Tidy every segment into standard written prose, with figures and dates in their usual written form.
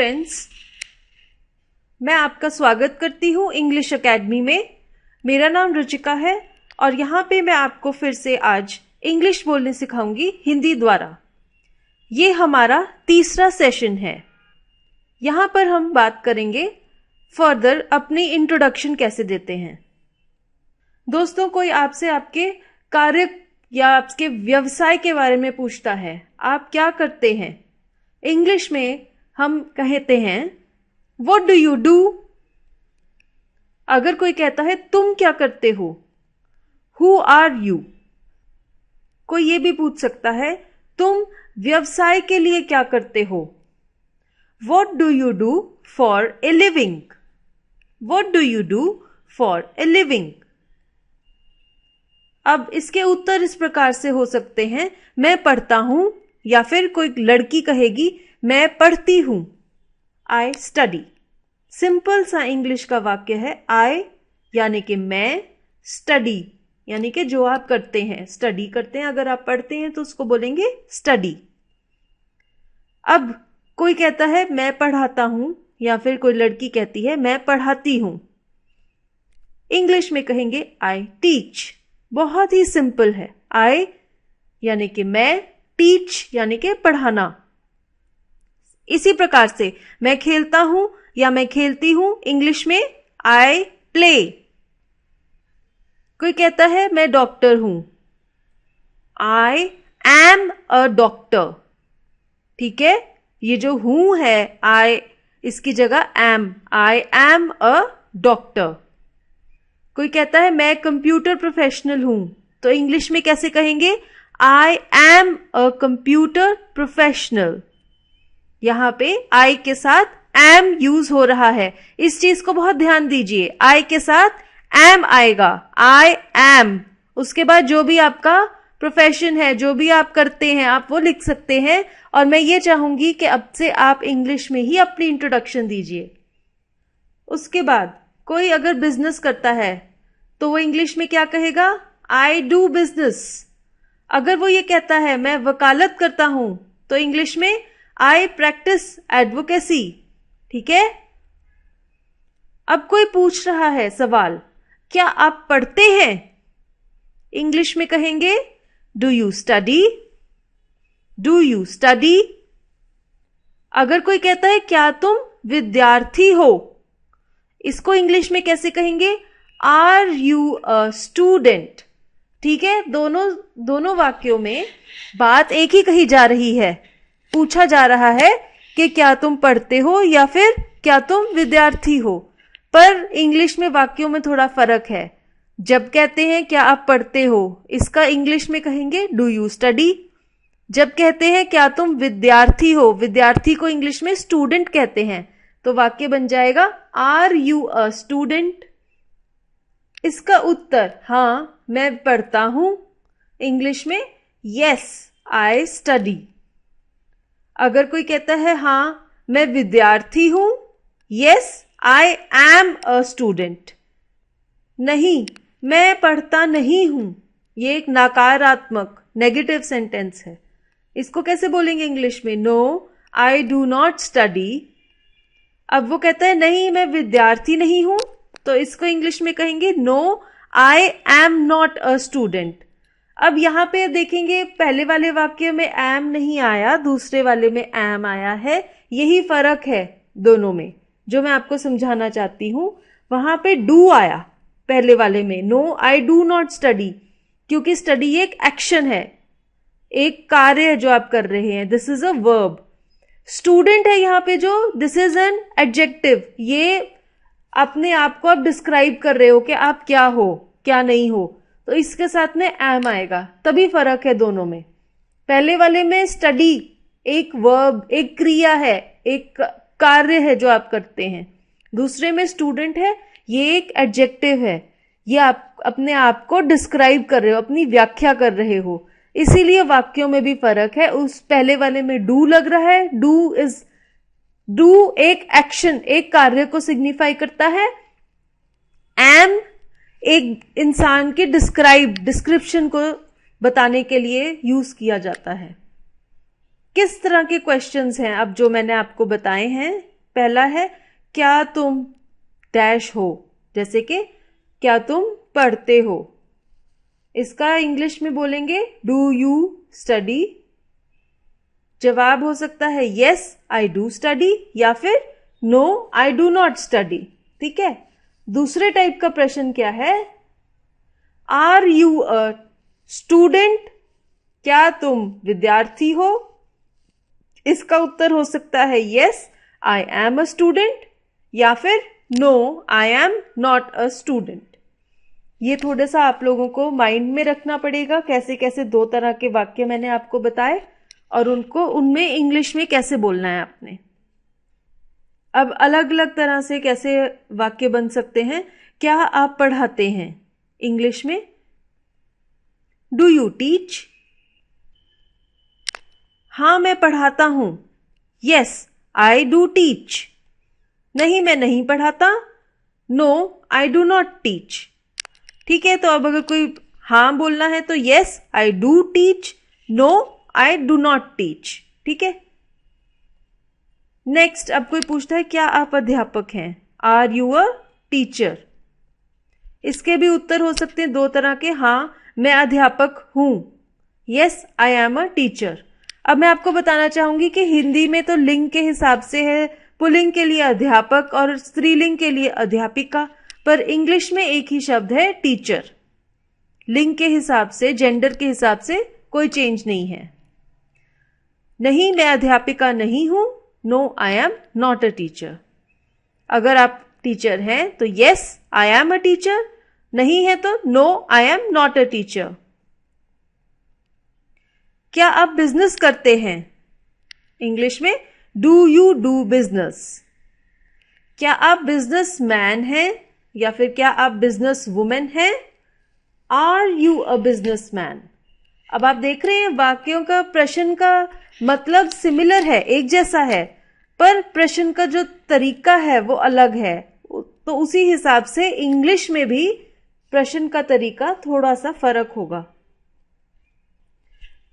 Friends, मैं आपका स्वागत करती हूँ इंग्लिश एकेडमी में। मेरा नाम रुचिका है और यहाँ पे मैं आपको फिर से आज इंग्लिश बोलने सिखाऊंगी हिंदी द्वारा। ये हमारा तीसरा सेशन है। यहाँ पर हम बात करेंगे फर्दर अपनी इंट्रोडक्शन कैसे देते हैं। दोस्तों, कोई आपसे आपके कार्य या आपके व्यवसाय के बारे में पूछता है, आप क्या करते हैं? इंग्लिश में हम कहते हैं व्हाट डू यू डू। अगर कोई कहता है तुम क्या करते हो, हु आर यू। कोई ये भी पूछ सकता है तुम व्यवसाय के लिए क्या करते हो, what do you do for a living. What do you do for a living. अब इसके उत्तर इस प्रकार से हो सकते हैं, मैं पढ़ता हूं, या फिर कोई लड़की कहेगी मैं पढ़ती हूं, आई स्टडी। सिंपल सा इंग्लिश का वाक्य है आई यानी कि मैं, स्टडी यानी कि जो आप करते हैं, स्टडी करते हैं। अगर आप पढ़ते हैं तो उसको बोलेंगे स्टडी। अब कोई कहता है मैं पढ़ाता हूं, या फिर कोई लड़की कहती है मैं पढ़ाती हूं, इंग्लिश में कहेंगे आई टीच। बहुत ही सिंपल है, आई यानी कि मैं, टीच यानी कि पढ़ाना। इसी प्रकार से मैं खेलता हूं या मैं खेलती हूं, इंग्लिश में आई प्ले। कोई कहता है मैं डॉक्टर हूं, आई एम अ डॉक्टर। ठीक है, ये जो हूं है आई, इसकी जगह am, I am a doctor. कोई कहता है मैं कंप्यूटर प्रोफेशनल हूं, तो इंग्लिश में कैसे कहेंगे? आई एम अ कंप्यूटर प्रोफेशनल। यहां पे आई के साथ एम यूज हो रहा है, इस चीज को बहुत ध्यान दीजिए। आई के साथ एम आएगा, आई एम। उसके बाद जो भी आपका प्रोफेशन है, जो भी आप करते हैं, आप वो लिख सकते हैं। और मैं ये चाहूंगी कि अब से आप इंग्लिश में ही अपनी इंट्रोडक्शन दीजिए। उसके बाद कोई अगर बिजनेस करता है तो वो इंग्लिश में क्या कहेगा? I do business. अगर वो ये कहता है मैं वकालत करता हूं, तो इंग्लिश में आई प्रैक्टिस एडवोकेसी। ठीक है। अब कोई पूछ रहा है सवाल, क्या आप पढ़ते हैं? इंग्लिश में कहेंगे do you study. Do you study. अगर कोई कहता है क्या तुम विद्यार्थी हो, इसको इंग्लिश में कैसे कहेंगे? Are you a student. ठीक है, दोनों वाक्यों में बात एक ही कही जा रही है। पूछा जा रहा है कि क्या तुम पढ़ते हो या फिर क्या तुम विद्यार्थी हो। पर इंग्लिश में वाक्यों में थोड़ा फर्क है। जब कहते हैं क्या आप पढ़ते हो, इसका इंग्लिश में कहेंगे डू यू स्टडी। जब कहते हैं क्या तुम विद्यार्थी हो, विद्यार्थी को इंग्लिश में स्टूडेंट कहते हैं, तो वाक्य बन जाएगा आर यू अ स्टूडेंट। इसका उत्तर हां मैं पढ़ता हूं, इंग्लिश में यस आई स्टडी। अगर कोई कहता है हां मैं विद्यार्थी हूं, yes I am a student. नहीं, मैं पढ़ता नहीं हूं, ये एक नकारात्मक नेगेटिव सेंटेंस है। इसको कैसे बोलेंगे इंग्लिश में? No I do not study. अब वो कहता है नहीं मैं विद्यार्थी नहीं हूं, तो इसको इंग्लिश में कहेंगे no I am not a student. अब यहां पे देखेंगे पहले वाले वाक्य में एम नहीं आया, दूसरे वाले में एम आया है। यही फर्क है दोनों में जो मैं आपको समझाना चाहती हूं। वहां पे डू आया पहले वाले में, no I do not study, क्योंकि स्टडी एक एक्शन है, एक कार्य है जो आप कर रहे हैं। This is a verb. Student है यहां पे जो, दिस इज एन एडजेक्टिव। ये अपने आप को आप डिस्क्राइब कर रहे हो कि आप क्या हो क्या नहीं हो, तो इसके साथ में एम आएगा। तभी फर्क है दोनों में। पहले वाले में स्टडी एक वर्ब, एक क्रिया है, एक कार्य है जो आप करते हैं। दूसरे में स्टूडेंट है, ये एक एडजेक्टिव है, ये आप अपने आप को डिस्क्राइब कर रहे हो, अपनी व्याख्या कर रहे हो। इसीलिए वाक्यों में भी फर्क है। उस पहले वाले में डू लग रहा है, डू एक एक्शन, एक कार्य को सिग्निफाई करता है। एम एक इंसान के डिस्क्रिप्शन को बताने के लिए यूज किया जाता है। किस तरह के क्वेश्चंस हैं अब जो मैंने आपको बताए हैं, पहला है क्या तुम डैश हो, जैसे कि क्या तुम पढ़ते हो। इसका इंग्लिश में बोलेंगे डू यू स्टडी। जवाब हो सकता है यस आई डू स्टडी या फिर no I do not study. ठीक है। दूसरे टाइप का प्रश्न क्या है, आर यू अ स्टूडेंट, क्या तुम विद्यार्थी हो। इसका उत्तर हो सकता है yes I am a student या फिर no I am not a student. ये थोड़ा सा आप लोगों को माइंड में रखना पड़ेगा, कैसे कैसे दो तरह के वाक्य मैंने आपको बताए और उनमें इंग्लिश में कैसे बोलना है आपने। अब अलग अलग तरह से कैसे वाक्य बन सकते हैं। क्या आप पढ़ाते हैं, इंग्लिश में डू यू टीच। हाँ मैं पढ़ाता हूं, यस आई डू टीच। नहीं मैं नहीं पढ़ाता, no I do not teach. ठीक है, तो अब अगर कोई हाँ बोलना है तो yes I do teach, no I do not teach. ठीक है। नेक्स्ट, अब कोई पूछता है क्या आप अध्यापक हैं, आर यू अ टीचर। इसके भी उत्तर हो सकते हैं दो तरह के, हाँ मैं अध्यापक हूं, yes I am a teacher. अब मैं आपको बताना चाहूंगी कि हिंदी में तो लिंग के हिसाब से है, पुल्लिंग के लिए अध्यापक और स्त्रीलिंग के लिए अध्यापिका, पर इंग्लिश में एक ही शब्द है टीचर। लिंग के हिसाब से, जेंडर के हिसाब से कोई चेंज नहीं है। नहीं मैं अध्यापिका नहीं हूं, no I am not a teacher. अगर आप टीचर हैं तो yes I am a teacher, नहीं है तो no I am not a teacher. क्या आप बिजनेस करते हैं, इंग्लिश में डू यू डू बिजनेस। क्या आप बिजनेस मैन हैं या फिर क्या आप बिजनेस वुमेन हैं, are you a business man. अब आप देख रहे हैं वाक्यों का, प्रश्न का मतलब सिमिलर है, एक जैसा है, पर प्रश्न का जो तरीका है वो अलग है। तो उसी हिसाब से इंग्लिश में भी प्रश्न का तरीका थोड़ा सा फर्क होगा।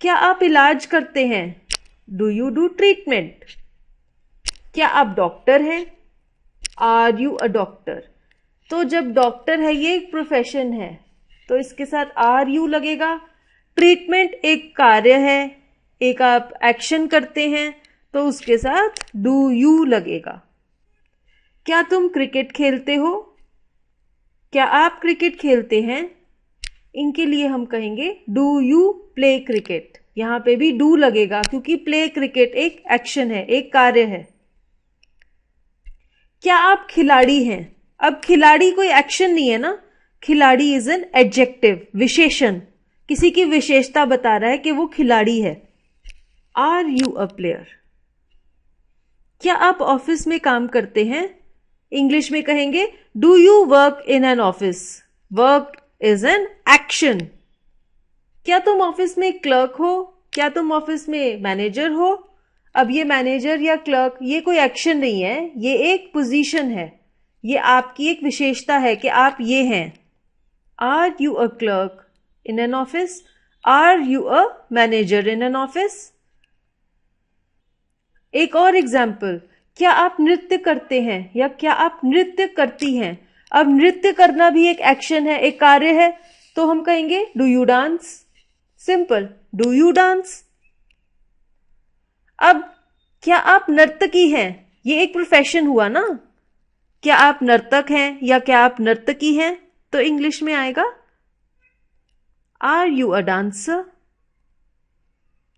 क्या आप इलाज करते हैं, डू यू डू ट्रीटमेंट। क्या आप डॉक्टर हैं, आर यू अ डॉक्टर। तो जब डॉक्टर है ये एक प्रोफेशन है तो इसके साथ आर यू लगेगा। ट्रीटमेंट एक कार्य है, एक आप एक्शन करते हैं तो उसके साथ डू यू लगेगा। क्या तुम क्रिकेट खेलते हो, क्या आप क्रिकेट खेलते हैं, इनके लिए हम कहेंगे डू यू प्ले क्रिकेट। यहां पे भी डू लगेगा क्योंकि प्ले क्रिकेट एक एक्शन है, एक कार्य है। क्या आप खिलाड़ी हैं, अब खिलाड़ी कोई एक्शन नहीं है ना, खिलाड़ी इज एन एडजेक्टिव, विशेषण, किसी की विशेषता बता रहा है कि वो खिलाड़ी है। Are you a player. क्या आप ऑफिस में काम करते हैं, इंग्लिश में कहेंगे do you work in an office. Work is an action. क्या तुम ऑफिस में क्लर्क हो, क्या तुम ऑफिस में मैनेजर हो। अब ये मैनेजर या क्लर्क ये कोई एक्शन नहीं है, ये एक पोजीशन है, ये आपकी एक विशेषता है कि आप ये हैं। Are you a clerk in an office, are you a manager in an office. एक और एग्जाम्पल, क्या आप नृत्य करते हैं या क्या आप नृत्य करती हैं। अब नृत्य करना भी एक एक्शन है, एक कार्य है, तो हम कहेंगे do you dance. Simple, do you dance. अब क्या आप नर्तकी हैं, ये एक प्रोफेशन हुआ ना। क्या आप नर्तक हैं या क्या आप नर्तकी हैं, तो इंग्लिश में आएगा are you a dancer.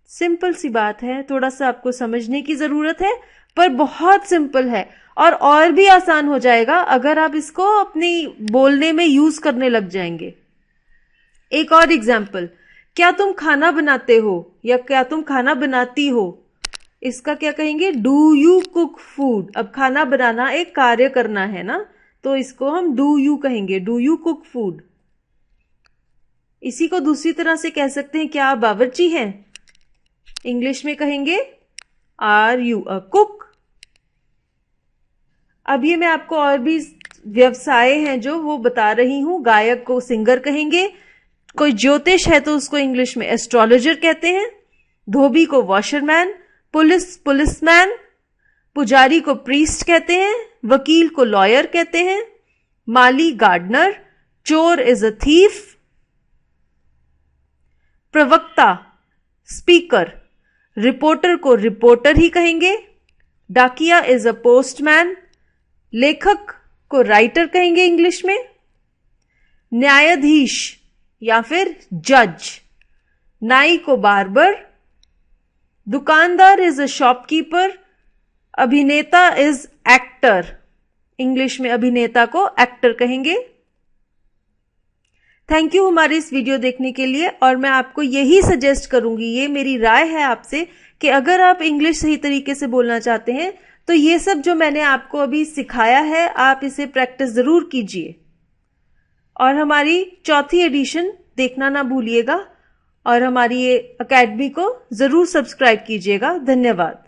Simple सी बात है, थोड़ा सा आपको समझने की जरूरत है पर बहुत सिंपल है और भी आसान हो जाएगा अगर आप इसको अपनी बोलने में यूज करने लग जाएंगे। एक और एग्जाम्पल, क्या तुम खाना बनाते हो या क्या तुम खाना बनाती हो। इसका क्या कहेंगे, डू यू कुक फूड। अब खाना बनाना एक कार्य करना है ना, तो इसको हम डू यू कहेंगे, डू यू कुक फूड। इसी को दूसरी तरह से कह सकते हैं, क्या आप बावर्ची हैं, इंग्लिश में कहेंगे आर यू अ कुक। अब ये मैं आपको और भी व्यवसाय हैं जो वो बता रही हूं। गायक को सिंगर कहेंगे, कोई ज्योतिष है तो उसको इंग्लिश में एस्ट्रोलॉजर कहते हैं, धोबी को वॉशरमैन, पुलिसमैन, पुजारी को प्रीस्ट कहते हैं, वकील को लॉयर कहते हैं, माली गार्डनर, चोर इज अ थीफ, प्रवक्ता स्पीकर, रिपोर्टर को रिपोर्टर ही कहेंगे, डाकिया इज अ पोस्टमैन, लेखक को राइटर कहेंगे इंग्लिश में, न्यायाधीश या फिर जज, नाई को बार्बर, दुकानदार इज अ शॉपकीपर, अभिनेता इज एक्टर, इंग्लिश में अभिनेता को एक्टर कहेंगे। थैंक यू हमारे इस वीडियो देखने के लिए, और मैं आपको यही सजेस्ट करूंगी, ये मेरी राय है आपसे, कि अगर आप इंग्लिश सही तरीके से बोलना चाहते हैं तो ये सब जो मैंने आपको अभी सिखाया है आप इसे प्रैक्टिस जरूर कीजिए, और हमारी चौथी एडिशन देखना ना भूलिएगा, और हमारी ये अकेडमी को जरूर सब्सक्राइब कीजिएगा। धन्यवाद।